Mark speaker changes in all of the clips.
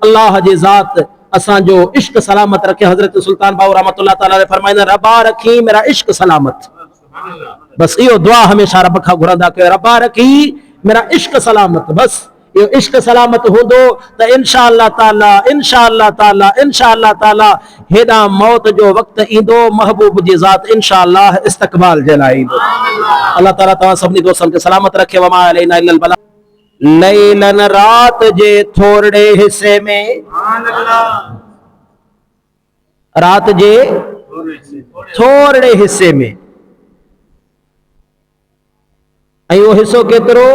Speaker 1: अल्लाह जी ज़ात असा जो इश्क सलामत रखे। हजरत सुल्तान बाहू रहमतुल्लाह तआला फरमाइंदा रब्बा रखी मेरा इश्क सलामत। बस इहो दुआ हमेशा रब खां घुरंदा कयो, रब्बा रखी मेरा इश्क सलामत। बस इहो इश्क सलामत हूंदो त इंशाअल्लाह ताला हेॾा मौत जो वक़्तु ईंदो महबूब जी ज़ात इंशाअल्लाह इस्तक़बाल जे लाइ ईंदो। अल्लाह ताला तव्हां सभिनी दोस्तनि खे सलामत रखे। वमा अलैना इल्लल बलाग। लैलन रात जे थोड़े हिस्से में, रात जे थोड़े हिस्से में, ऐं उहो हिस्सो केतिरो?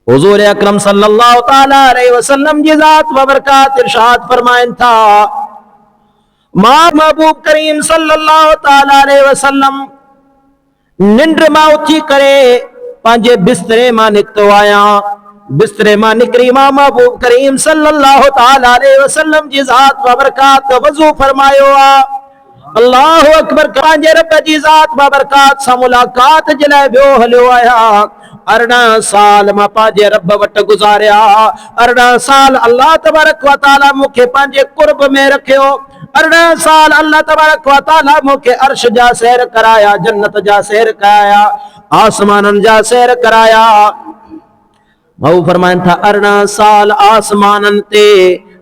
Speaker 1: हुज़ूर अकरम सल्लल्लाहु ताला अलैहि वसल्लम जी ज़ात व बरकात इरशाद फरमाइन था, मां महबूब करीम सल्लल्लाहु ताला अलैहि वसल्लम निंड मां उथी करे पंहिंजे बिस्तरे मां निकितो आहियां। बिस्तरे मां निकिरी मां महबूब करीम सल्लल्लाहु ताला अलैहि वसल्लम जी ज़ात व बरकात वज़ू फरमायो आ। अल्लाहु अकबर। पंहिंजे रब जी ज़ात व बरकात सां मुलाकात जे लाइ ॿियो हलियो आहियां। 18 साल मां पंहिंजे रब वटि गुज़ारिया। 18 साल अल्लाह तबारक व तआला मूंखे पंहिंजे कुर्ब में रखियो। 18 साल अल्लाह तबारक व तआला मूंखे अर्श जा सैर कराया, जन्नत जा सैर कराया, आसमाननि जा सैर कराया। महबूब फरमाइनि था 18 साल आसमाननि ते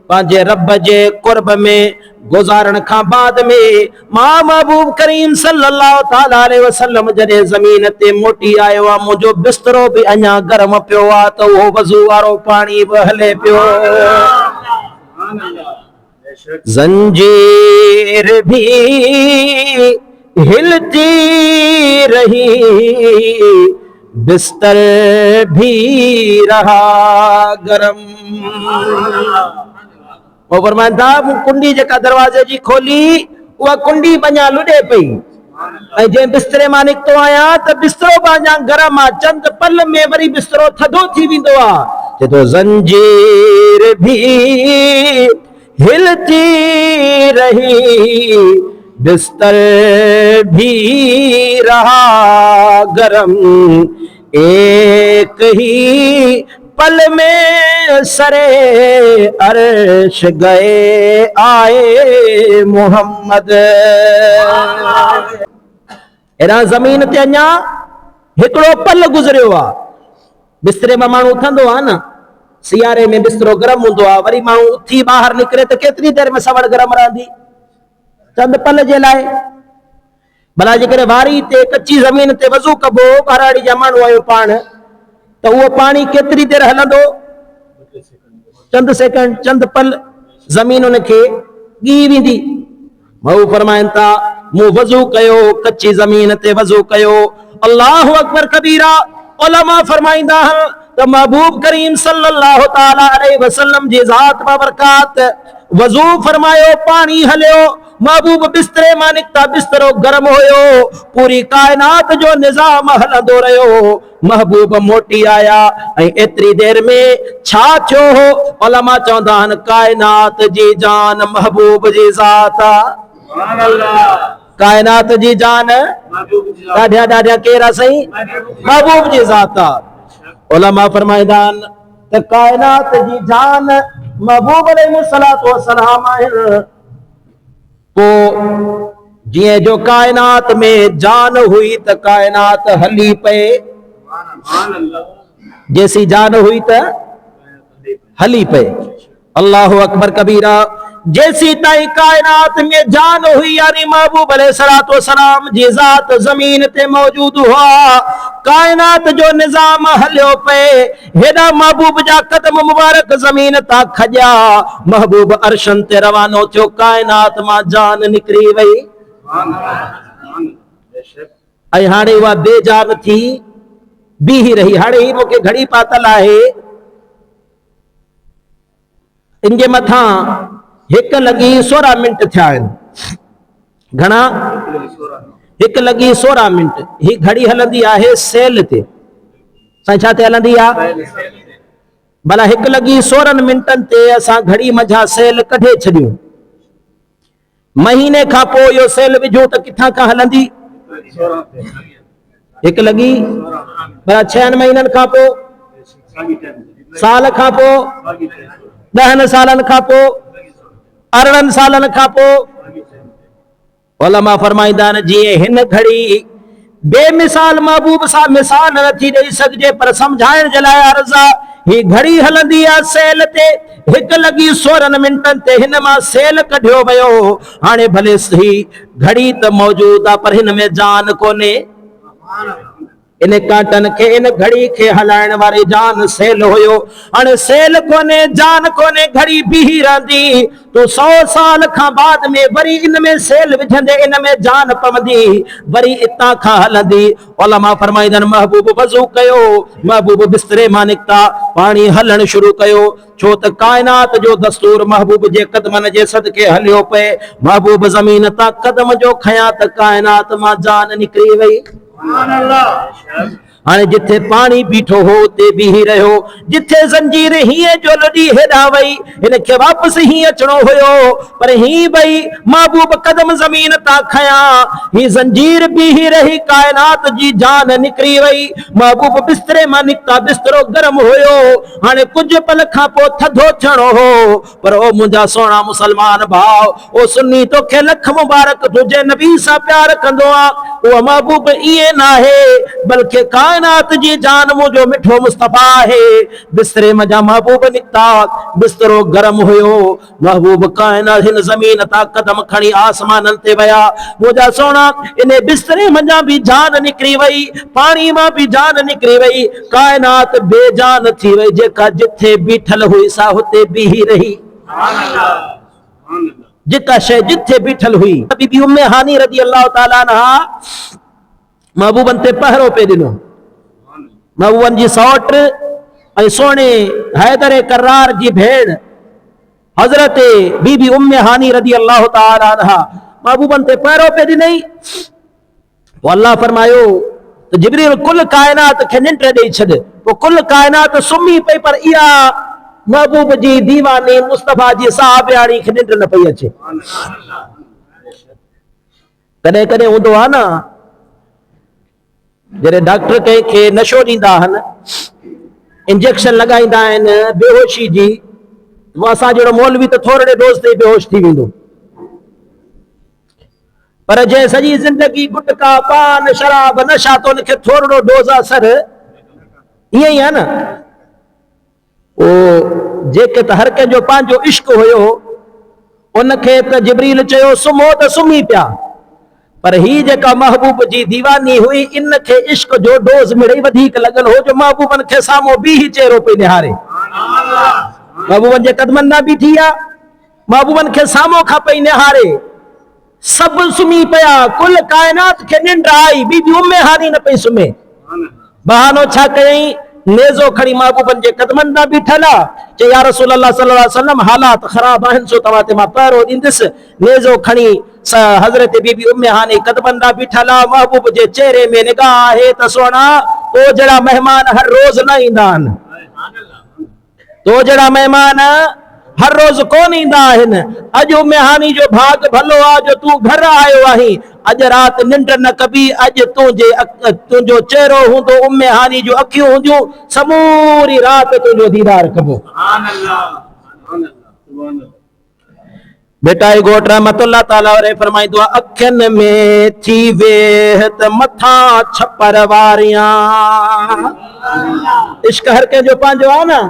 Speaker 1: पंहिंजे रब जे कुर्ब में गुजारण खां बाद में मां महबूब करीम सल्लल्लाहु ताला अलैहि वसल्लम जॾहिं ज़मीन ते मोटी आयो आहे, मुंहिंजो बिस्तरो बि अञा गरम पियो आहे त उहो वज़ू वारो पाणी बि हले पियो। ज़ंजीर भी हिलती रही, बिस्तर भी रहा गरम। वो फरमाइनि था कुंडी जेका दरवाजे जी खोली उहा कुंडी बञा लुॾे पई, ऐं जंहिं बिस्तरे मां निकितो आहियां त बिस्तरो बि अञा गरम आहे। चंद पल में वरी बिस्तरो थधो थी वेंदो आहे। चए थो ज़ंजीर भी हिलती रही, बिस्तर भी रहा गरम, एक ही पल में सरे अर्श गए आए मोहम्मद। एड़ा ज़मीन ते अञा हिकिड़ो पल गुज़रियो आहे। बिस्तरे मां माण्हू उथंदो आहे न, सियारे में बिस्तरो गरम हूंदो आहे, वरी माण्हू उथी ॿाहिरि निकिरे त केतिरी देरि में सवड़ गरम रहंदी? चंद पल जे लाइ। भला जेकॾहिं वारी ते कच्ची ज़मीन ते वज़ू कबो, ॿाराड़ी जा माण्हू आहियो पाण, तो वो पानी केतरी देर हलंदो? चंद सेकंड, चंद पल, जमीन उनखे गी वेंदी। महबूब फरमाइनि था मूं वज़ू कयो, कच्ची ज़मीन ते वज़ू कयो। अल्लाहु अकबर कबीरा। उलमा फरमाईंदा आहिनि त महबूब करीम सल्लल्लाहु ताला अलैहि वसल्लम जी ज़ात बाबरकात वज़ू फरमायो, पानी हलियो, महबूब बिस्तरे मां निकता, बिस्तरो गरम होयो, पूरी कायनात जो निज़ाम हलंदो रहियो। महबूब मोटी आया ऐं एतिरी देर में छा थियो हो? उलमा चवंदा आहिनि कायनात जी जान महबूब जी ज़ात आहे। सुभान अल्लाह। कायनात जी जान ॾाढा ॾाढा केरा सही महबूब जी ज़ात आहे। उलमा फरमाईंदा आहिनि त कायनात जी जान महबूब अलैहिस्सलातु वस्सलाम आहिनि। पोइ जीअं जो कायनात में जान हुई त कायनात हली पए, जैसी जान हुई त हली पे। अल्लाहु अकबर कबीरा। जैसी ताई कायनात में जान हुई यानी महबूब अलैहिस्सलातु वस्सलाम जी ज़ात ज़मीन ते मौजूद हुआ, कायनात जो निज़ाम हलियो पे, हेॾा महबूब जा कदम मुबारक ज़मीन ता खॼा, महबूब अर्शन ते रवानो थियो, कायनात मां जान निकिरी वई। ऐं हाणे उहा बेजान थी बीही रही। हाणे ही मूंखे घड़ी पातल आहे, इनजे मथां 1:16 थिया आहिनि। घणा? 1:16। ही घड़ी हलंदी आहे सेल ते। साईं छा ते हलंदी आहे? भला 1:16 ते असां घड़ी मझा सेल कढे छॾियूं, महीने खां पोइ इहो सेल विझूं त किथां खां हलंदी? 1 लॻी। भला 6 महीननि खां पोइ साल खां पोइ 10 सालनि खां पोइ 18 सालनि खां पोइ उलमा फरमाईंदा आहिनि जीअं हिन घड़ी बेमिसाल महबूब सां मिसाल नथी ॾेई सघिजे, पर सम्झाइण जे लाइ अर्ज़ आहे ही घड़ी हलंदी आहे सेल ते 1:16 ते हिन मां सेल कढियो वियो। हाणे भले ही घड़ी त मौजूद आहे पर हिन में जान कोन्हे। इन काटन के इन घड़ी के हलाइण वारे जान सेल हुयो। हाणे सेल कोने जान कोने घड़ी बीही रहंदी तो 100 साल खां बाद में वरी इन में सेल विझंदे इन में जान पवंदी वरी इतां खां हलंदी। उलमा फरमाईंदा आहिनि महबूब वज़ू कयो, महबूब बिस्तरे मां निकिता, पाणी हलण शुरू कयो, छो त कायनात जो दस्तूर महबूब जे कदमनि जे सदके हलियो पए। महबूब ज़मीन तां कदम जो खयां त कायनात मां जान निकिरी वई। हाणे जिथे पानी बीठो हो उते बीही रहियो, जिथे ज़ंजीर हीअं जो लॾी हेॾा वई हिनखे वापसि हीअं अचणो हुयो पर ही भई महबूब कदम ज़मीन तां खयां ही ज़ंजीर बीही रही कायनात जी जान निकिरी वई। महबूब बिस्तरे मां निकिता, बिस्तरो गरम हुयो। हाणे कुछ पल खां पोइ थधो थियणो हो पर ओ मुंहिंजा सोना मुसलमान भाउ, ओ सुन्नी तोखे लख मुबारक तुंहिंजे नबी सां प्यार कंदो आहे। उहो महबूब ईअं न आहे बल्कि कायनात जी जान मुझो मिठो मुस्तफा है। बिस्तरे मजा महबूब निकता, बिस्तरो गरम हुयो। महबूब कायनात हिन ज़मीन ता कदम खणी आसमानन ते वया। मुझा सोना इन बिस्तरे मजा भी जान निकरी वई, पानी मां भी जान निकरी वई, कायनात बेजान थी वई। जेका जिथे बीठल हुई सा हुते बीही रही। जेका शय जिथे बीठल हुई। बीबी उम्मे हानी रज़ी अल्लाह ताला अन्हा महबूबन ते पहरो पे दिनो। महबूबन जी सौट ऐं सोने हैदर करार जी भेण हजरत बीबी उम्मे हानी रज़ी अल्लाह ताला अन्हा महबूबन ते पहरो पे दिनई। अल्लाह फरमायो तो जिब्रील कुल कायनात खे निंड ॾेई छॾ। वो कुल कायनात सुम्ही पई पर इहा महबूब जी दीवानी मुस्तफा जी साहबियाणी खे निंड न पई अचे। कॾहिं कॾहिं हूंदो आहे न जॾहिं डॉक्टर कंहिंखे नशो ॾींदा आहिनि, इंजेक्शन लॻाईंदा आहिनि बेहोशी जी, असां जहिड़ो मौलवी त थोरे डोज़ ते बेहोश थी वेंदो, पर जंहिं सॼी ज़िंदगी गुटका पान शराब नशा तो उनखे थोरो डोज़ असर ईअं ई आहे न। ओ जेके त हर कंहिंजो पंहिंजो इश्क हुयो उनखे त जिब्रील चयो सुम्हो त सुम्ही पिया, पर ही जेका महबूब जी दीवानी हुई इनखे इश्क जो डोज़ मिड़ई वधीक लॻल हो जो महबूबन खे साम्हूं बीही चेहरो पई निहारे। महबूबन जे कदमनि ना बीठी आहे, महबूबन खे साम्हूं खां पई निहारे। सब सुम्ही पिया, कुल कायनात खे निंड आई, बीबी उम्मे हानी न पई सुम्हे। बहानो छा कयई, नेज़ो खणी महबूबन जे कदमनि ना बीठल आहे। चई या रसूल अल्लाह सल्लल्लाहु अलैहि वसल्लम हालात ख़राब आहिनि सो तव्हां ते मां पहिरो ॾींदुसि। नेज़ो खणी हज़रत बीबी उम्मे हानी कदमनि ना बीठल आहे। महबूब जे चेहरे में निगाह आहे त सोना तो जहिड़ा महिमान हर रोज़ न ईंदा आहिनि, तो जहिड़ा महिमान हर रोज़ कोन ईंदा आहिनि। अॼु उम्मे हानी जो भाग भलो आहे जो तूं घर आयो आहीं। अॼु राति निंड न कबी, अॼु तुंहिंजो चेहरो हूंदो उम्मे हानी जो अखियूं हूंदियूं, समूरी राति तुंहिंजो दीदार कबो। बेटा घोट रहमतुल्लाह ताला अलैहि फरमाईंदो आहे अखियुनि में थी वेह त मथा छपर वारियां। इश्क हर कंहिंजो पंहिंजो आहे न।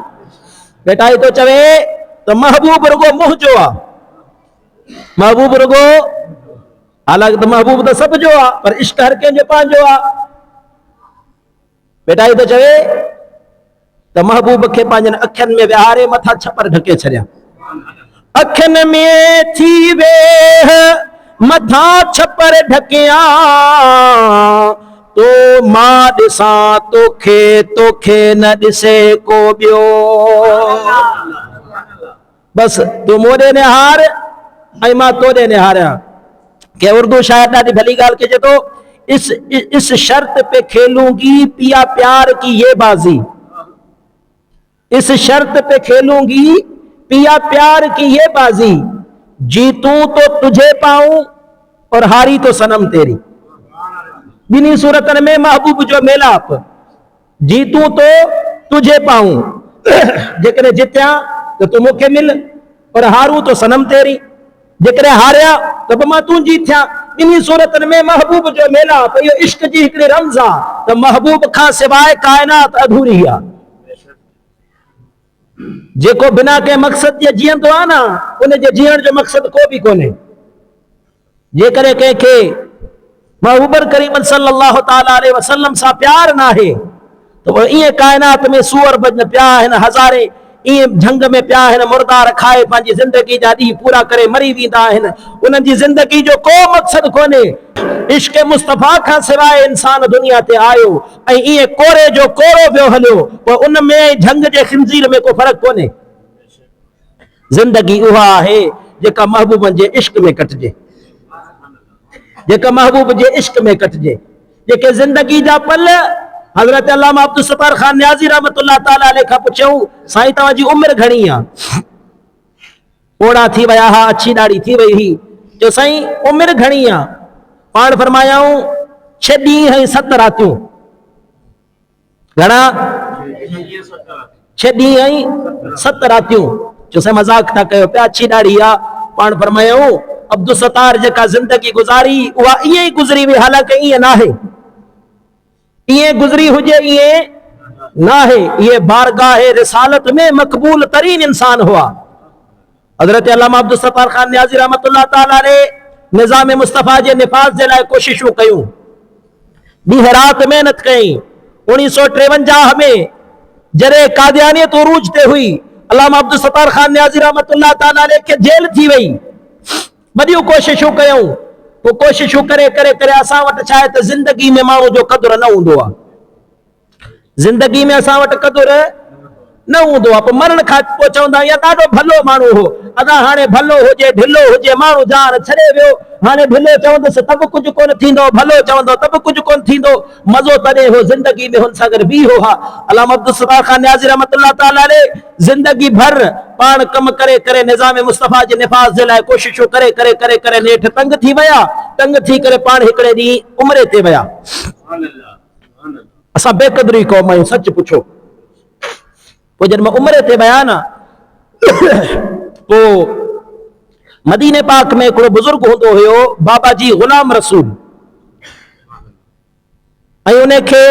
Speaker 1: बेटा तो चवे तो महबूब रुगो मुंह जो आ, महबूब रुगो हालांकि तो महबूब तो सब जो आ पर इश्क हर कंहिंजो पंहिंजो आ। बेटा तो चवे तो महबूब खे पंहिंजनि अखियुनि में विहारे मथा छपर ढके छॾिया। अखियुनि में थी वेह मथा छपर ढकिया तो मां ॾिसां तोखे, तोखे न ॾिसे को ॿियो। बस तू मोड़े निहार ऐं मां तोड़े निहारिया। के उर्दू शायर ॾाढी भली ॻाल्हि कजे तो, इस शर्त पे खेलूंगी पिया प्यार की ये बाजी, इस शर्त पे खेलूंगी पिया प्यार की ये बाजी, जीतूं तो तुझे पाऊं और हारी तो सनम तेरी। बिन्हीं सूरतन में महबूब जो मेलाप, जीतूं तो तुझे पाऊं जेकॾहिं जित्या तो तू मूंखे मिल और हारू तो सनम तेरी, जेकॾहिं हारिया तो मां तुंहिंजी थिया। इन्ही सूरतन में महबूब जो मेला तो इहो इश्क जी हिकिड़ी रमज़ आहे त महबूब खां सवाइ कायनात अधूरी आहे। जेको बिना के मकसद जे जीअंदो आहे न, उन जे जीअण जो मकसद को बि कोन्हे। जेकॾहिं कंहिंखे महबूब करीम सल्लल्लाहु ताला अलैहि वसल्लम सां प्यार न आहे तो इएं कायनात में सूअर बजन पिया आहिनि, हज़ारे इएं झंग में पिया आहिनि, मुर्दार खाए पंहिंजी ज़िंदगी जा ॾींहं पूरा करे मरी वेंदा आहिनि। उन्हनि जी ज़िंदगी जो को मक़सद कोन्हे। इश्क़ मुस्तफ़ा खां सवाइ इंसान दुनिया ते आयो ऐं इएं कोरे जो कोरो पियो हलियो, पोइ उन में झंग जे खिंज़ीर में को फ़र्क़ु कोन्हे। ज़िंदगी उहा आहे जेका महबूबनि जे इश्क़ में कटिजे, जेका महबूब जे इश्क़ में कटिजे। जेके ज़िंदगी जा पल हज़रत अल्लामा अब्दुल सत्तार खान न्याज़ी रहमतुल्लाह ताला अलैह खां पुछऊं, साईं तव्हांजी उमिरि घणी आहे? ओड़ा थी विया हा, अछी ॾाढ़ी थी वई हुई। जो साईं उमिरि घणी आहे? पाण फरमायाऊं 6 ॾींहं ऐं 7 रातियूं। घणा? 6 ॾींहं ऐं 7 रातियूं। जो साईं मज़ाक था कयो पिया, अछी ॾाढ़ी आहे। पाण फरमायाऊं अब्दुल सत्तार जेका ज़िंदगी गुज़ारी उहा ईअं ई गुज़री हुई, हालांकि ईअं नाहे, ईअं गुज़री हुजे ईअं नाहे। ये बारगाह रिसालत में मकबूल तरीन इंसान हुआ। हज़रत अल्लामा अब्दुल सत्तार खान न्याज़ी रहमतुल्लाह ताला अलैह निज़ाम मुस्तफ़ा जे निफ़ाज़ जे लाइ कोशिशूं कयूं, ॾींहं राति महिनत कई। 1953 में जॾहिं कादियानियत उरूज ते हुई, अल्लामा अब्दुल सत्तार खान न्याज़ी रहमतुल्लाह ताला अलैह खे जेल थी वई। वॾियूं कोशिशूं कयूं, पोइ कोशिशूं करे करे करे असां वटि छा आहे त ज़िंदगी में माण्हू जो क़दुरु न हूंदो आहे। ज़िंदगी में असां वटि क़दुरु न हूंदो आहे। पोइ मरण खां पोइ चवंदा आहियूं ॾाढो भलो माण्हू हो, अदा हाणे भलो हुजे ढिलो हुजे माण्हू जान छॾे वियो, हाणे ढिलो चवंदुसि त बि कुझु कोन थींदो, भलो चवंदो त बि कुझु कोन थींदो। मज़ो तॾहिं हो ज़िंदगी में हुन सां गॾु बीहो हा। अल्लामा अब्दुल सत्तार खान न्याज़ी रहमतुल्लाह ताला अलैह ज़िंदगी भर पाण कम करे करे निज़ाम मुस्तफ़ा जे निफ़ाज़ जे लाइ कोशिशूं करे करे करे करे नेठि तंग थी विया। तंग थी करे पाण हिकिड़े ॾींहुं उमिरे ते विया। असां बेक़दरी क़ौम आहियूं, सच पुछो। पोइ जॾहिं मां उमिरे ते विया न, पोइ मदीने पाक में हिकिड़ो बुज़ुर्ग हूंदो हुयो, बाबा जी ग़ुलाम रसूल, ऐं उनखे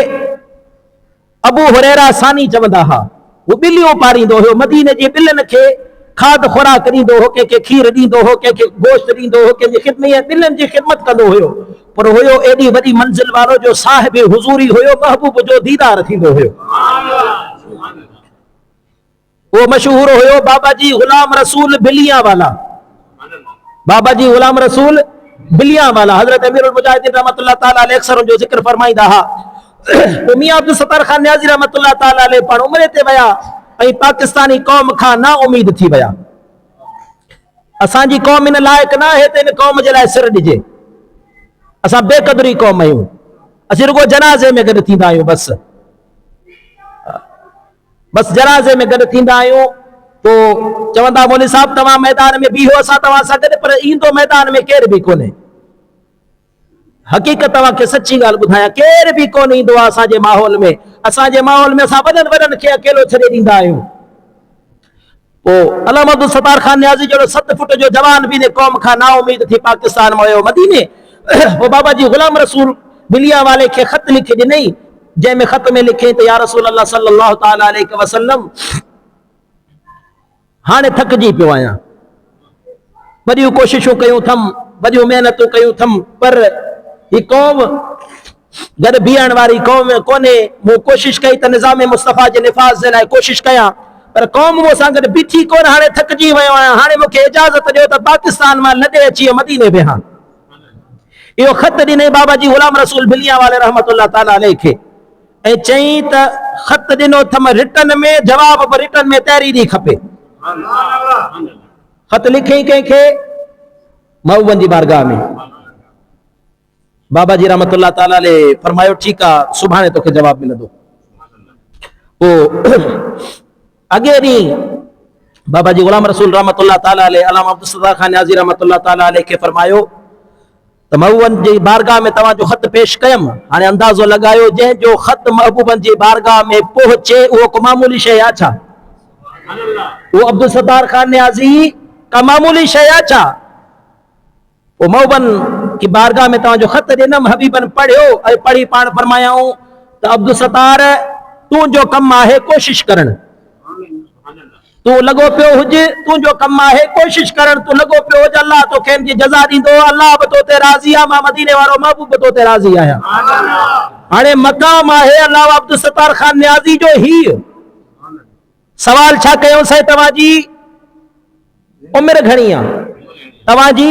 Speaker 1: अबू हुरैरा सानी चवंदा हुआ। वो ॿिलियूं पारींदो हुयो, मदीने जी ॿिलियुनि खे खाद खुराक ॾींदो हो, कंहिंखे खीर ॾींदो हो, कंहिंखे गोश्त ॾींदो हो, कंहिंजी ख़िदमत ॿिलियुनि जी ख़िदमत कंदो हुयो। पर हुयो एॾी वॾी मंज़िल वारो जो साहिब हुज़ूरी हुयो, महबूब जो दीदार थींदो हुयो। वो मशहूर हुयो बाबा जी ग़ुलाम रसूल बिलिया वाला। बाबा जी ग़ुलाम रसूल बिलिया वाला। हज़रत अमीरुल मुजाहिदीन रहमतुल्लाह ताला अलैह अक्सर जो ज़िक्र फरमाईंदा हा। तो मियां अब्दुल सत्तार खान न्याज़ी रहमतुल्लाह ताला अलैह पाण उमिरे ते विया ऐं पाकिस्तानी क़ौम खां ना उम्मीद थी विया। असांजी क़ौम इन लाइक़ न आहे त इन क़ौम जे लाइ सिर ॾिजे। असां बेक़दरी क़ौम आहियूं, असीं रुगो जनाज़े में गॾु थींदा आहियूं, बस जनाज़े में गॾु थींदा आहियूं। पोइ चवंदा मौलवी साहब तव्हां मैदान में बीहो, असां तव्हां सां गॾु, पर ईंदो मैदान में केर बि कोन्हे। हक़ीक़त तव्हांखे सची ॻाल्हि ॿुधायां, केर बि कोन ईंदो आहे असांजे माहौल में। असांजे माहौल में असां वॾनि वॾनि खे अकेलो छॾे ॾींदा आहियूं। पोइ अल्लामा अब्दुल सत्तार खान न्याज़ी जहिड़ो 7 फुट जो जवान बि क़ौम खां ना उम्मीद थी पाकिस्तान में वियो मदीने। पोइ बाबा जी ग़ुलाम रसूल बिलिया वाले खे ख़त लिखी ॾिनई, जंहिंमें ख़त में लिखे त या रसूल अल्लाह सल्लल्लाहु ताला अलैहि वसल्लम, हाणे थकिजी पियो आहियां, वॾियूं कोशिशूं कयूं अथमि, वॾियूं महिनतूं कयूं अथमि, पर ही क़ौम गॾु बीहण वारी क़ौम कोन्हे। मूं कोशिशि कई त निज़ाम मुस्तफ़ा जे निफ़ाज़ जे लाइ कोशिशि कयां, पर क़ौम मूं सां गॾु बीठी कोन। हाणे थकिजी वियो आहियां, हाणे मूंखे इजाज़त ॾियो त पाकिस्तान मां लॾे अची मदीने वेहां। इहो ख़त ॾिनई बाबा जी ग़ुलाम रसूल बिलिया वाले रहमतुल्लाह ताला अलैह खे, ऐं चई त ख़त ॾिनो अथमि रिटन में, जवाब बि रिटन में तैयारी ॾी खपे। ख़त लिखई कंहिंखे? महबूबनि जी बारगाह में। बाबा जी रहमतुल्लाह ताला अलैह फरमायो ठीकु आहे, सुभाणे तोखे जवाब मिलंदो। पोइ अॻे ॾींहुं बाबा जी ग़ुलाम रसूल रहमतुल्लाह ताला अलैह अल्लामा अब्दुल सत्तार खान न्याज़ी रहमतुल्लाह ताला अलैह खे फरमायो त महबूबनि जी बारगाह में तव्हांजो ख़त पेश कयमि। हाणे अंदाज़ो लॻायो, जंहिंजो ख़त महबूबनि जी बारगाह में पहुचे उहो को मामूली शइ आहे छा? वो अब्दुल सत्तार खान न्याजी का मामूली शया छा। वो मौबन की बारगाह में तव्हांजो खत ॾिनमि, हबीबन पढ़ियो ऐं पढ़ी पाण फरमायाऊं त अब्दुल सत्तार तूं जो कमु आहे कोशिश करण, तू लॻो पियो हुज, तुंहिंजो कमु आहे कोशिश करण, तू लॻो पियो हुज, अल्लाह तोखे जी जज़ा ॾींदो, अल्लाह बि तो ते राज़ी आहे, मां मदीने वारो महबूब बि तो ते राज़ी आहियां। हाणे मक़ाम आहे अल्लाह अब्दुल सत्तार खान न्याज़ी जो ही सवाल छा कयोसीं, तव्हांजी उमिरि घणी आहे, तव्हांजी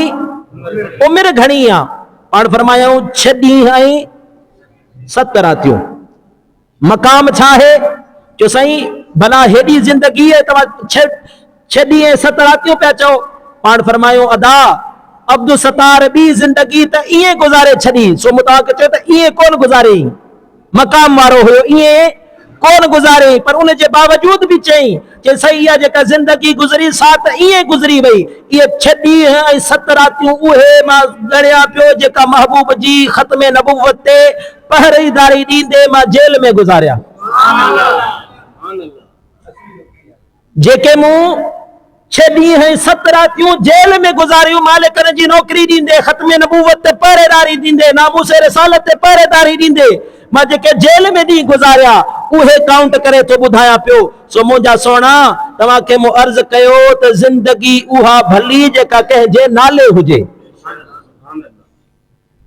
Speaker 1: उमिरि घणी आहे? पाण फरमायूं 6 ॾींहं ऐं 7 रातियूं। मक़ाम छा आहे? जो साईं भला हेॾी ज़िंदगी है तव्हां 6 ॾींहं ऐं 7 रातियूं पिया चओ। पाण फरमायूं अदा अब्दुल सत्तार ॿी ज़िंदगी त ईअं गुज़ारे छॾी, सो मूं तव्हांखे चयो त ईअं कोन गुज़ारे, मक़ाम वारो हुयो ईअं कोन गुज़ारे, पर उन जे बावजूद भी चई कि सही आहे जेका ज़िंदगी गुज़री सा त ईअं गुज़री वई। इहे 6 ॾींहं ऐं 7 रातियूं उहे मां ॻणिया पियो जेका महबूब जी ख़त्म नबुवत ते पहरेदारी ॾींदे मां जेल में गुज़ारिया, जेके मूं 6 ॾींहं ऐं 7 रातियूं जेल में गुज़ारियूं, मालिकनि जी नौकरी ॾींदे, ख़त्म नबुवत ते पहरेदारी ॾींदे, नामूस रिसालत ते पहरेदारी ॾींदे मां जेके जेल में ॾींहं गुज़ारिया उहे काउंट करे तो ॿुधायां पियो। सो मुंहिंजा सोना तव्हांखे मूं अर्ज़ कयो त ज़िंदगी उहा भली जेका कंहिंजे नाले हुजे,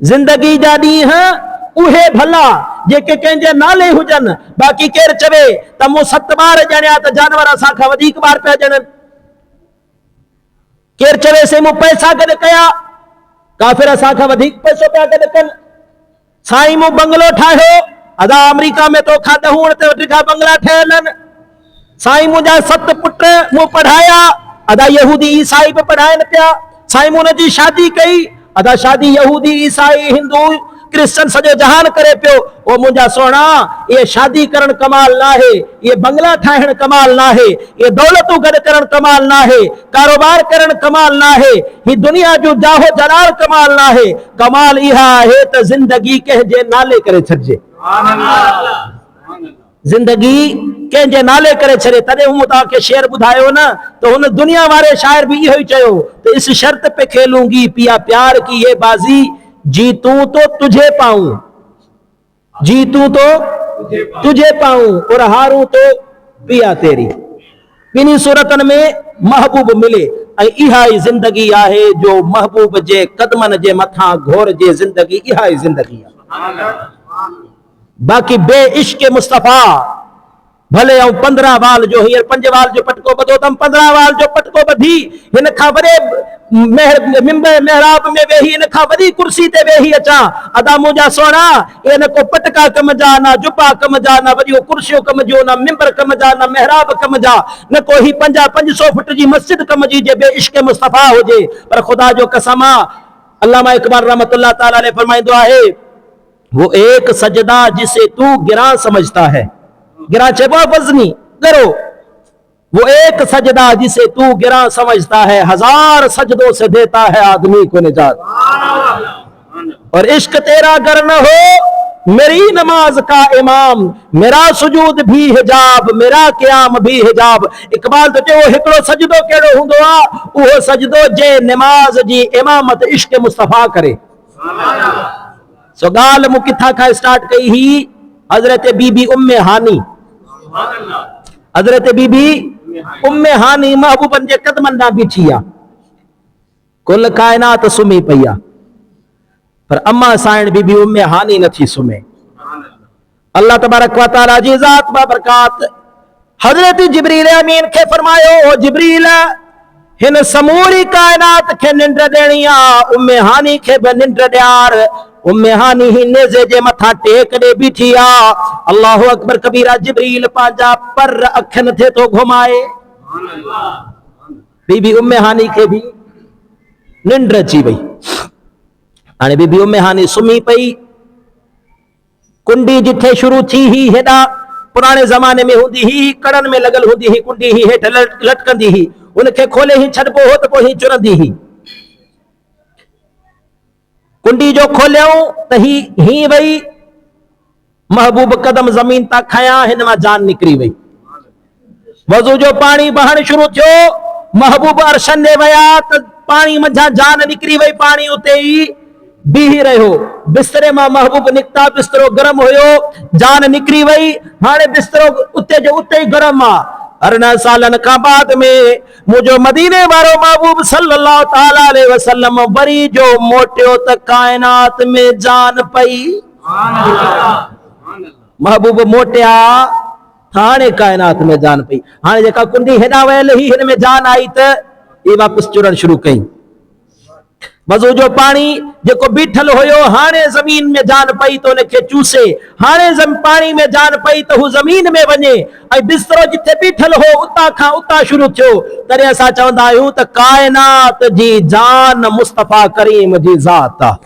Speaker 1: ज़िंदगी जा ॾींहं उहे भला जेके कंहिंजे नाले हुजनि। बाक़ी केरु चवे त मूं 7 ॿार ॼणिया त जानवर असांखां वधीक ॿार पिया ॼणनि, केरु चवे से मूं पैसा गॾु कया, काफ़िर असांखां वधीक पैसो पिया गॾु कनि। साईं मूं बंगलो ठाहियो, अदा अमेरिका में तो खा 10 ते 10 बंगला ठहियल आहिनि। साईं मुंहिंजा 7 पुट मूं पढ़ाया, अदा यहूदी ईसाई भी पढ़ाइनि पिया। साईं मूं उनजी शादी कई, अदा शादी यहूदी ईसाई हिंदू क्रिश्चियन सॼो जहान करे पियो। ओ मुंहिंजा सोना ये शादी करण कमाल ना है, ये बंगला ठाहिण कमाल ना है, ये दौलतूं गॾु करण कमाल ना है, कारोबार करण कमाल ना है, ही दुनिया जो जाहो जलाल कमाल ना है। कमाल इहा है त जिंदगी कंहिंजे नाले करे छॾिजे, जिंदगी कंहिंजे नाले करे छॾे। तॾहिं मूं तव्हांखे शेर ॿुधायो न त हुन दुनिया वारे शाइर भी इहो ई चयो त इस शर्त पे खेलूंगी पिया प्यार की ये बाजी, जीतूं तो तुझे पाऊं, जीतूं तो तुझे पाऊं और हारूं तो पिया तेरी। ॿिन्ही सूरतन में महबूब मिले ऐं इहा ई ज़िंदगी आहे जो महबूब जे कदमनि जे मथां घोर जे ज़िंदगी, इहा ई ज़िंदगी आहे। बाक़ी बे इश्क मुस्तफ़ा भले 15 वाल जो हींअर 5 वाल जो पटको ॿधो तम, 15 वाल जो पटको ॿधी हिन खां वॾे मिंबर महराब में वेही, इन खां वॾी कुर्सी ते वेही अचां। अदा मुंहिंजा सोना ये न को पटका कम जा, ना जुबा कम जा, ना वॾियूं कुर्सियूं कम जो, ना मिंबर कम जा, ना महराब कम जा, न को ही 500 फुट जी मस्जिद कम जी जे बे इश्क मुस्तफ़ा हुजे। पर खुदा जो कसम अल्लामा इकबाल रहमतुल्लाह ताला ने फरमाइंदो आहे, वो एक सजदा जिसे तू गिरा समझता है, गिरा चेबो वजनी करो, वो एक सजदा जिसे तू गिरा समझता है, 1000 सजदों से देता है आदमी को निजात। और इश्क तेरा अगर न हो मेरी नमाज का इमाम, मेरा सुजूद भी हिजाब, मेरा क़याम भी हिजाब। इकबाल तो चयो हिकिड़ो सजदो कहिड़ो हूंदो आहे, उहो सजदो जे नमाज जी इमामत इश्क मुस्तफ़ा करे। सो ॻाल्हि मूं किथां खां स्टार्ट कई ही, हज़रत बीबी उम्मे हानी, हज़रत बीबी उम्मे हानी महबूबन जे कदमनि ॾांहुं बीठी आहे। कुल कायनात सुम्ही पई आहे, पर अम्मा साइण बीबी उम्मे हानी नथी सुम्हे। अल्लाह तबारक व तआला जी ज़ात बाबरकात हज़रत जिब्रील अमीन खे फरमायो, ओ जिब्रील हिन समूरी कायनात खे निंड ॾियणी आहे, उम्मे हानी खे बि निंड ॾियार। उम्मे हानी ही नेज़े जे मथा टेक ॾे बीठी आहे। अल्लाहु अकबर कबीरा। जिब्रील पंहिंजा पर अखियुनि थे तो घुमाए, बीबी उम्मे हानी खे भी निंड अची वई। हाणे बीबी उम्मे हानी सुम्ही पई, कुंडी जिथे शुरू थी ही हेॾा पुराणे ज़माने में हूंदी ही, कड़नि में लॻल हूंदी ही कुंडी, ही हेठि लटकंदी ही, उनखे खोले ही छॾिबो हो त पोइ ही चुरंदी ही। कुंडी जो खोलियऊं त ही वई, महबूब कदम ज़मीन ता खया, हिन मां जान निकिरी वई। वज़ू जो पानी बहण शुरू थियो, महबूब अरशन ने वया त पानी मझा जान निकरी वई, पानी उते ही बीही रहियो। बिस्तरे मां महबूब निकता, बिस्तरो गरम हुयो, जान निकरी वई, हाणे बिस्तरो उते जो उते ही गरम आ। 18 सालन खां बाद में मुझो मदीने वारो महबूब सल्लल्लाहु ताला अलैहि वसल्लम वरी जो मोटियो त कायनात में जान पई। महबूब मोटिया, हाणे कायनात में जान पई। हाणे जेका कुंडी हेॾा वयल ही हिन में जान आई त ये वापस चुरण शुरू कई। वज़ू जो पानी जेको बीठल हुयो, हाणे जमीन में जान पई तो उनखे चूसे। हाणे पानी में जान पई तो हू जमीन में वञे, ऐं बिस्तरो जिथे बीठल हो उतां खां उतां शुरू थियो। तॾहिं असां चवंदा आहियूं त कायनात जी जान मुस्तफा करीम जी ज़ात आहे।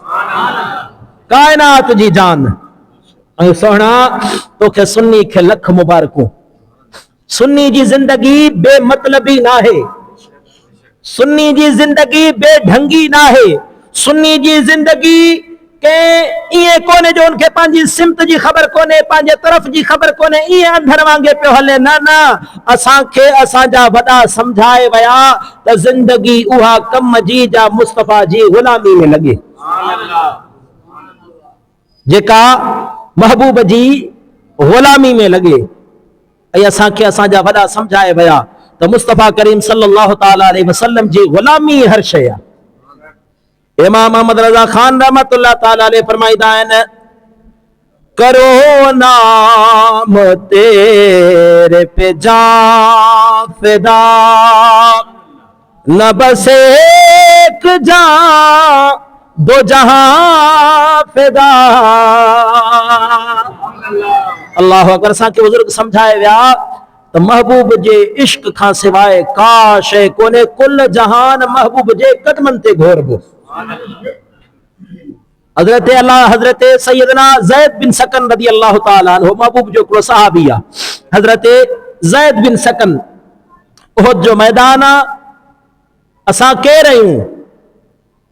Speaker 1: कायनात जी जान। ऐं सोहणा तोखे सुन्नी खे लख मुबारकूं। सुन्नी जी जिंदगी बेमतलबी नाहे, सुन्नी जी जिंदगी बेढंगी नाहे। सुन्नी जी जिंदगी के इए कोने जो उनके पांजी सिमत जी खबर कोने, पांजे तरफ जी खबर कोने, इए अंधर वांगे पे हले। ना ना, असां खे असां जा वडा समझाए वया त जिंदगी उहा कम जी जा मुस्तफा जी गुलामी में लगे, जेका महबूब जी गुलामी में लगे। ऐं असां खे असां जा वडा समझाए वया तो मुस्तफा करीम सल्लल्लाहु ताला अलैहि वसल्लम जी गुलामी हर शय आहे। इमाम अहमद रज़ा खान रहमतुल्लाह ताला अलैहि फरमाईंदा आहिनि, करो नाम तेरे पे जान फिदा, न बस एक जान दो जहां फिदा। अल्लाह अकबर। असांखे बुजुर्ग समझाए विया त महबूब जे इश्क खां सिवाय का शय कोने, कुल जहान महबूब जे कदमन ते घोरबो। हजरत सैयदना ज़ैद बिन सकन रज़ी अल्लाह ताला अन्हु महबूब जो हिकिड़ो सहाबी आहे। हजरत ज़ैद बिन सकन, उहद जो मैदान आहे। असां केर आहियूं?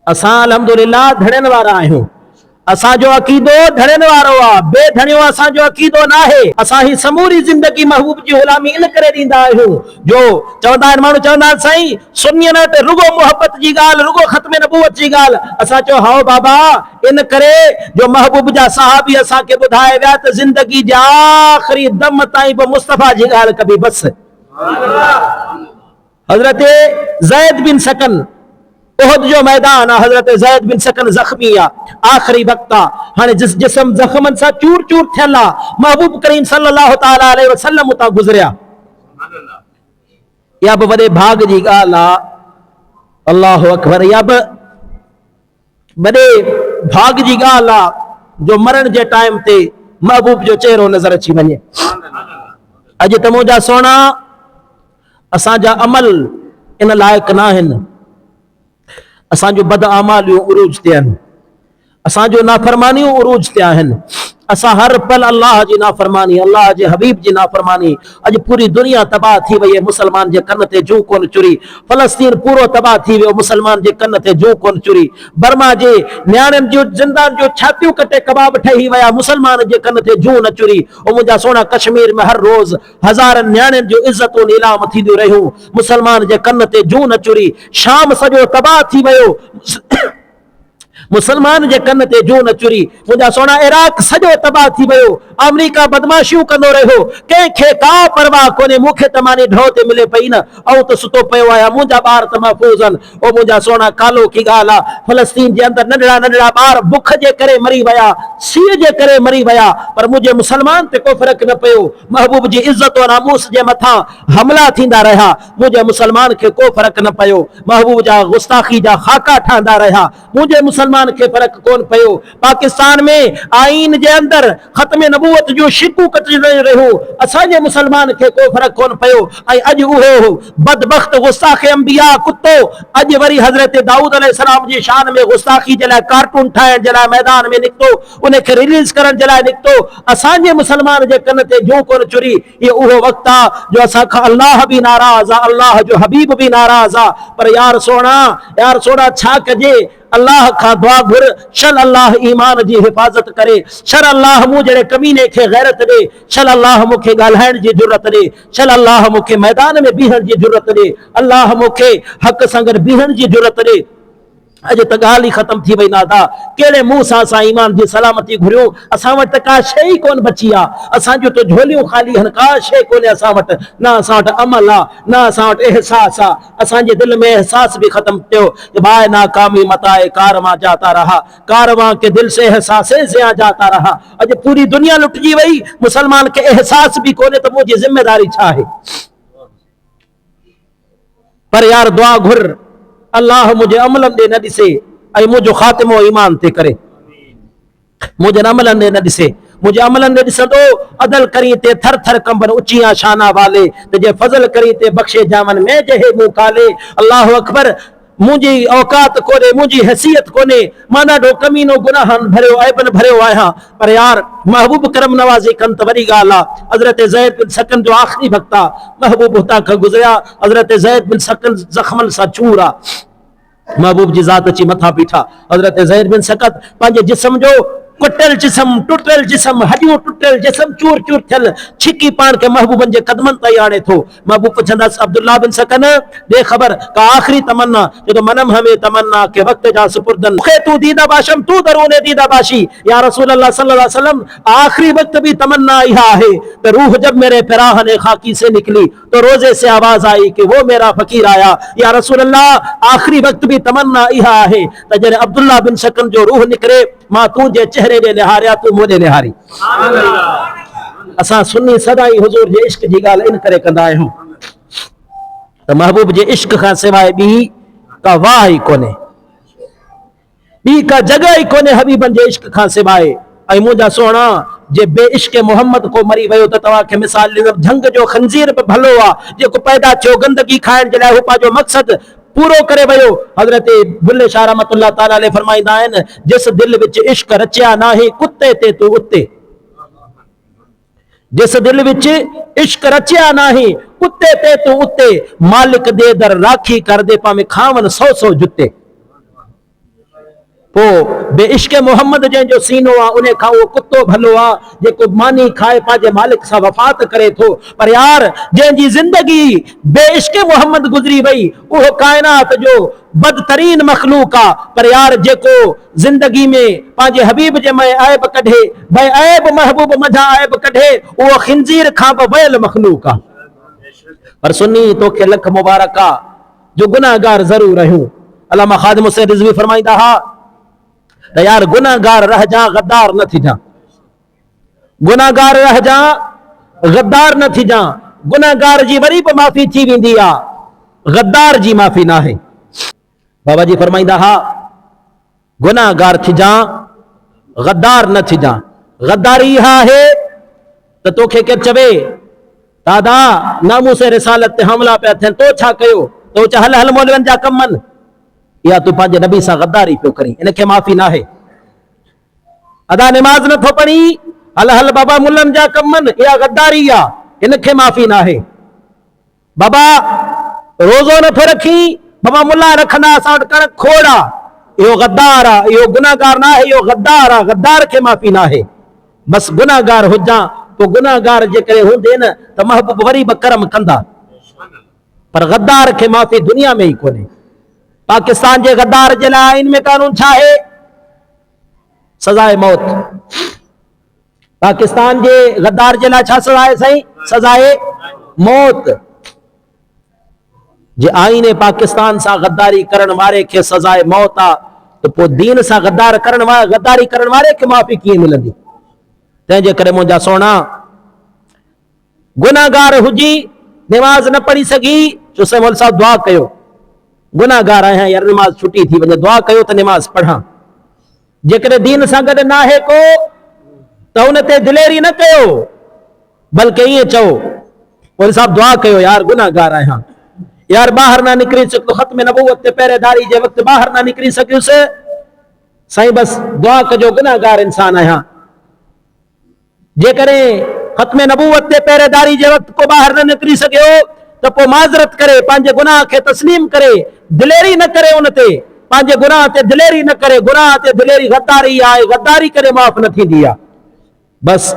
Speaker 1: असां अल्हम्दुलिल्लाह धड़ियनि वारा आहियूं। असांजो अकीदो धड़ियनि वारो आहे, बेधड़ियो असांजो अकीदो नाहे। असां ही समूरी जिंदगी महबूब जी गुलामी इन करे ॾींदा आहियूं जो चवंदा आहिनि, माण्हू चवंदा आहिनि साईं सुन्नीअ न त रुगो मोहब्बत जी ॻाल्हि, रुगो ख़त्म नबूवत जी ॻाल्हि। असां चयो हाओ बाबा, इन करे जो महबूब जा सहाबी असांखे ॿुधाए विया त जिंदगी जे आख़िरी दम ताईं बि मुस्तफा जी ॻाल्हि कबी बस। हजरत ज़ैद बिन सकन, उहद जो मैदान आहे। हजरत ज़ैद बिन सकन जख्मी आहे, आखिरी वक्त आहे। हाणे जिस जिस्म जख्मन सां चूर चूर थियल आहे। महबूब करीम सल्लल्लाहु ताला अलैहि वसल्लम उतां गुज़रिया। या बि वॾे भाग जी ॻाल्हि आहे। अल्लाहु अकबर। या बि वॾे भाग जी ॻाल्हि आहे जो मरण जे टाइम ते महबूब जो चेहरो नज़र अची वञे। अॼु त मुंहिंजा सोना असांजा अमल इन लाइक़ न आहिनि। असांजो बदआमालियूं उरूज ते आहिनि, असांजो नाफरमानियूं उरूज ते आहिनि। असां हर पल अल्लाह जी नाफरमानी, अल्लाह जे हबीब जी नाफरमानी। अॼु पूरी दुनिया तबाह थी वई है, मुसलमान जे कन ते जूं कोन चुरी। फलस्तीन पूरो तबाह थी वियो, मुसलमान जे कन ते जूं कोन चुरी। बर्मा जे न्याणियुनि जो जिंदान जो छातियूं कटे कबाब ठही विया, मुसलमान जे कन ते जूं न चुरी। ओ मुंहिंजा सोना, कश्मीर में हर रोज़ हज़ारनि न्याणियुनि जो इज़तूं नीलाम थींदियूं रहियूं, मुसलमान जे कन ते जूं न चुरी। शाम सॼो तबाह थी वियो, मुसलमान जे कन ते जूं न चुरी। मुंहिंजा सोना, इराक सॼो तबाह थी वियो, अमरीका बदमाशियूं कंदो रहियो, कंहिंखे का परवाह कोन्हे। मूंखे त मानी ढो ते मिले पई न, ऐं त सुतो पियो आहियां, मुंहिंजा ॿार त महफ़ूज़ आहिनि। ओ मुंहिंजा सोना, कालो की ॻाल्हि आहे। फ़लस्तीन जे अंदरि नंढड़ा नंढड़ा ॿार बुख जे करे मरी विया, सीउ जे करे मरी विया, पर मुंहिंजे मुसलमान ते को फ़र्क़ु न पियो। महबूब जी इज़त और नामूस जे मथां हमला थींदा रहिया, मुंहिंजे मुसलमान खे को फ़र्क़ु न पियो। महबूब जा गुस्ताखी जा खाका ठहंदा रहिया, मुंहिंजे मुसलमान के फर्क कोन पियो। पाकिस्तान में आईन जे अंदर खत्म नबूवत जो शिकू कटजंदियूं रहियूं, असांजे मुसलमान के को फर्क कोन पियो। ऐं अॼु उहो बदबख्त गुस्ताख अंबिया कुत्तो अॼु वरी हज़रत दाऊद अलैहिस्सलाम जी शान में गुस्ताखी जे लाइ कार्टून ठाहिण जे लाइ मैदान में निकितो, उनखे रिलीज़ करण जे लाइ निकितो। असांजे मुसलमान जे कन ते जूं कोन चुरी। इहो उहो वक़्तु आहे जो असां खां अल्लाह बि नाराज़ आहे, अल्लाह जो हबीब बि नाराज़ आहे। पर यार सोना छा कजे? अल्लाह का दुआ घुर, शल अल्लाह ईमान जी हिफाजत करे, शर अल्लाह मूं जड़े कमीने खे गैरत दे, शल अल्लाह मूंखे ॻाल्हाइण जी जुरत दे, शल अल्लाह मूंखे मैदान में बीहण जी जुरत दे, अल्लाह मूंखे हक़ संगर बीहण जी जुरत दे। अज त ॻाल्हि ही ख़त्म थी वई नादा, कहिड़े मुंह सां असां ईमान जी सलामती घुरियूं, असां वटि का शइ ई कोन बची आहे, असांजूं तो झोलियूं ख़ाली आहिनि, का शइ कोन्हे असां वटि, न असां वटि अमल आहे, न असां वटि एहसास आहे, असांजे दिलि में एहसास बि ख़त्म थियो। बाए नाकामी मताए कारवां जाता रहा, कारवां के दिल से एहसासे से जाता रहा। अॼु पूरी दुनिया लुटिजी वई, मुसलमान खे एहसास बि कोन्हे त मुंहिंजी ज़िम्मेदारी छा आहे। पर यार दुआ घुर, अल्लाह मुझे अमलन दे न ॾिसे ऐं मुंहिंजो ख़ात्मो ईमान ते करे, मुंहिंजे अमलन दे न ॾिसे, मुझे अमलन दे ॾिसंदो, अदल करी ते थर थर कंबन ऊचिया शाना वाले, तुझे फजल करी ते बख्शे जामन में जहे मुंह काले। अल्लाह अकबर, मुंहिंजी औकात कोन्हे, मुंहिंजी हैसियत कोन्हे, मां ॾाढो कमीनो गुनाहन भरियो ऐबन भरियो आहियां, पर यार महबूब करम नवाज़ी कनि त वॾी ॻाल्हि आहे। हज़रत ज़ैद बिन सकन जो आख़िरी वक़्तु आहे, महबूब हुतां खां गुज़रिया, हज़रत ज़ैद बिन सकन ज़ख्मन सां चूर आहे, महबूब जी ज़ात अची मथा बीठा। हज़रत ज़ैद बिन सकत पंहिंजे जिस्म जो कुटल जिस्म, टुटल जिस्म, हड्डियूं टुटल जिस्म, चूर चूर थियल छिकी पान के महबूबन जे कदमन ताईं आणे थो। महबूब पुछंदसि अब्दुल्ला बिन सकन, दे ख़बर का आख़िरी तमन्ना, जो मनम हमें तमन्ना के वक्त जा सुपुर्दन मुखे तू दीदा बाशम तू दरूने दीदा बाशी। या रसूल अल्लाह सल्लल्लाहु अलैहि वसल्लम, आखिरी वक्त भी तमन्ना इहा है तो रूह जब मेरे फिराहने खाकी से निकली तो रोजे से आवाज आई कि वो मेरा फकीर आया। या रसूल अल्लाह, आखिरी वक्त भी तमन्ना इहा है तो जरे अब्दुल्ला बिन सकन जो रूह निकरे, मां तुझे चेहरे दे निहारिया तू मुझे निहारी। असां सुन्नी सदाई हुजूर जे इश्क जी ॻाल्हि इन करे कंदा आहियूं त महबूब जे इश्क खां सवाइ ॿी का वाह ई कोन्हे, ॿी का जगह ही कोन्हे हबीबन जे इश्क खां सवाइ। ऐं मुंहिंजा सोना जे बे इश्क मोहम्मद को मरी वियो त तव्हांखे मिसाल ॾींदुमि, झंग जो खंजीर बि भलो आहे, जेको पैदा थियो गंदगी खाइण जे लाइ, हू पंहिंजो मक़सद पूरो करे वियो। हज़रत बुल्ले शाह रहमतुल्लाह ताला अलैह फरमाईंदा आहिनि, जिस दिल विच इश्क रचिया नाहे कुत्ते ते तू उते, जिस दिल विच इश्क रचिया नाहे कुत्ते ते तू उते, मालिक दे दर राखी कर दे पावे खावन 100 जुते। पो बे इश्क मोहम्मद जंहिंजो सीनो आहे उन खां उहो कुत्तो भलो आहे, जेको मानी खाए पंहिंजे मालिक सां वफ़ात करे थो। पर यार जंहिंजी ज़िंदगी बे इश्क मोहम्मद गुज़री वई, उहो कायनात जो बदतरीन मखलूक आहे। पर यार जेको ज़िंदगी में पंहिंजे हबीब जे में ऐब कढे, भई ऐब महबूब मझा ऐब कढे, उहो खिंजीर खां बि वयल मखलूक आहे। पर सुन्नी तोखे लख मुबारक आहे जो गुनाहगार ज़रूर आहियूं। अल्लामा खादिम हुसैन रिज़वी फरमाईंदा हा त यार गुनाहगार रह जा, गद्दार न थी जा, गुनाहगार रह जा, गद्दार न थी जा। गुनाहगार जी वरी भी माफ़ी थी वेंदी आहे, गद्दार जी माफ़ी ना है। बाबा जी फरमाईंदा हा गुनाहगार थी जा, गद्दार न थी जा। गद्दारी इहा है त तोखे केरु चवे दादा नामूसे रिसालत ते हमला पिया थियनि, तो छा कयो, तो चए हल हल मौलवियुनि जा कम आहिनि, या तू पंहिंजे नबी सां गद्दारी पियो करी, इनखे माफ़ी ना है। अदा निमाज़ नथो पढ़ी, हल हल बाबा मुल्लनि जा कम आहिनि, इहा गद्दारी आहे, इनखे माफ़ी ना है। बाबा रोज़ो नथो रखी, बाबा मुल्ला रखंदा, असां वटि कणक खोड़ आहे, इहो गद्दार आहे, इहो गुनाहगार ना है, इहो गद्दार आहे, गद्दार खे माफ़ी ना है। बस गुनाहगार हुजां, तो गुनाहगार जे करे हूंदे न त महबूब वरी बि करम कंदा, पर गद्दार खे माफ़ी दुनिया में ही कोन्हे। पाकिस्तान जे गद्दार जे लाइ आइन में कानून छा है? सजाए मौत। पाकिस्तान जे गद्दार जे लाइ छा सजा है साईं? सजाए मौत। जे आईने पाकिस्तान सां गद्दारी करण वारे खे सजाए मौत आहे त पोइ दीन सां गद्दारी करण वारे खे माफ़ी कीअं मिलंदी? तंहिंजे करे मुंहिंजा सोना, गुनाहगार हुजी निमाज़ न पढ़ी सघी, जो सेमोल साहब दुआ कयो, गुनाहगार आहियां यार, निमाज़ छुटी थी वञे, दुआ कयो त निमाज़ पढ़ां। जेकॾहिं दीन सां गॾु न आहे को त उन ते दिलेरी न कयो, बल्कि ईअं चओ मोल साहब दुआ कयो यार, गुनाहगार आहियां यार, ॿाहिरि न निकिरी सघो, ख़त्म नबूवत ते पहरेदारी जे वक़्तु ॿाहिरि न निकिरी सघियुसि, साईं बस दुआ कजो, गुनाहगार इंसान आहियां। जेकॾहिं ख़त्म नबूवत ते पहरेदारी जे वक़्तु को ॿाहिरि न निकिरी सघियो त पोइ माज़रत करे, पंहिंजे गुनाह खे तस्लीम करे, दिलेरी न करे उन ते, पंहिंजे गुनाह ते दिलेरी न करे, गुनाह ते दिलेरी गद्दारी आहे, गद्दारी करे माफ़ न थींदी आहे। बस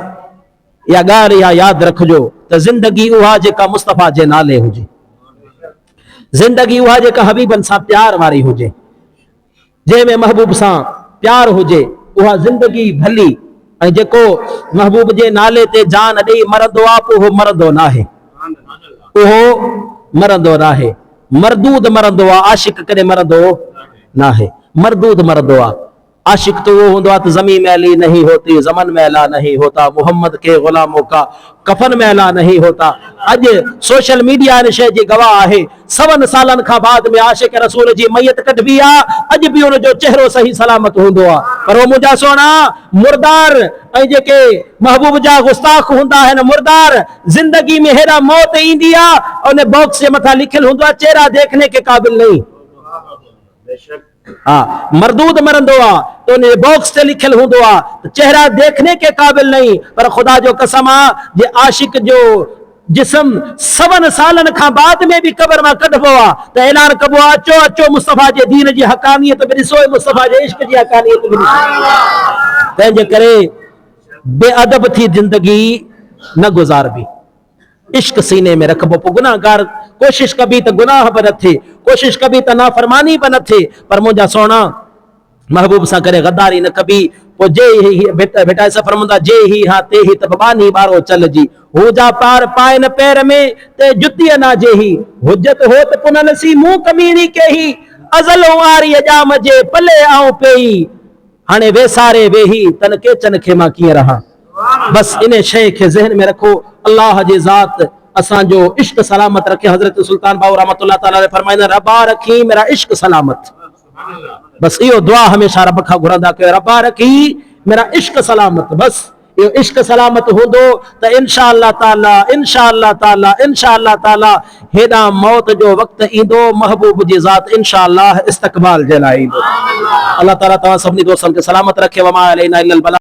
Speaker 1: इहा ॻाल्हि इहा यादि रखिजो त ज़िंदगी उहा जेका मुस्तफ़ा जे नाले हुजे, ज़िंदगी उहा जेका हबीबनि सां प्यार वारी हुजे, जंहिंमें महबूब सां प्यार हुजे, उहा ज़िंदगी भली। ऐं जेको महबूब जे नाले ते जान ॾेई मरंदो आहे, पोइ उहो मरंदो नाहे, उहो मरंदो नाहे। मरदूद मरंदो आहे, आशिक कॾहिं मरंदो नाहे। मरदूद मरंदो आहे, आशिक तो वो हूंदो आहे त ज़मीन मैली नहीं होती, ज़मन मैला नहीं होता, मोहम्मद के ग़ुलामों का कफन मैला नहीं होता। अॼु सोशल मीडिया इन शइ जी गवाह आहे। 7 सालनि खां बाद में आशिक रसूल जी मैयत कढबी आहे, अॼु बि उनजो चेहरो सही सलामत हूंदो आहे। पर वो मुंहिंजा सोना मुर्दार ऐं जेके महबूब जा गुस्ताख हूंदा आहिनि, मुर्दार ज़िंदगी में हेॾा मौत ईंदी आहे, उन बॉक्स जे मथां लिखियलु हूंदो आहे चेहरा देखने के क़ाबिल नहीं। हाँ, मरदूद मरंदो आहे तो उन बॉक्स ते लिखियलु हूंदो आहे चेहरा देखने के क़ाबिल नहीं। पर खुदा जो कसम आहे जे आशिक जो जिस्म 7 सालनि खां बाद में भी कब्र मां कढबो आहे त ऐलान कबो आहे, अचो अचो मुस्तफ़ा जे दीन जी हकानियत बि ॾिसो, मुस्तफ़ा जे इश्क जी हकानियत बि ॾिसो। तंहिंजे करे बेअदब थी ज़िंदगी न गुज़ारबी, इश्क सीने में रखबो। पोइ गुनाहगार कोशिश कबी त गुनाह बि न थिए, कोशिश कबी त नाफरमानी बि न थिए, पर मुंहिंजा सोना महबूब सां करे गद्दारी न कबी। पोइ जे ही बेटा ऐसा फरमांदा, जे ही हाँ ते ही तब बानी बारो चल जी, हो जा पार पाए न पैर में ते जुती ना जे ही, हुज्जत हो त पुन नसी मुंह कमीनी के ही, अज़लो आरी जाम जे पले आऊं पेई, हाणे वेसारे वेही तन के चन खे मां कीअं रहा। बस इन शइ खे ज़हन में रखो। अल्लाह जी ज़ात असांजो इश्क सलामत रखे। हज़रत सुल्तान बाहू रहमतुल्लाह तआला अलैह फरमाईंदा, रब्बा रखी मेरा इश्क सलामत। बस इहो दुआ हमेशा रब खां घुरंदा कयो, रब्बा रखी मेरा इश्क सलामत। बस इहो इश्क सलामत हूंदो त इंशाअल्लाह ताला इंशाअल्लाह ताला इंशाअल्लाह ताला हेॾा मौत जो वक़्तु ईंदो, महबूब जी ज़ात इंशाअल्लाह इस्तक़बाल जे लाइ ईंदो। अल्लाह ताला तव्हां सभिनी दोस्तनि खे सलामत रखे। वमा अलैना इल्लल बलाग।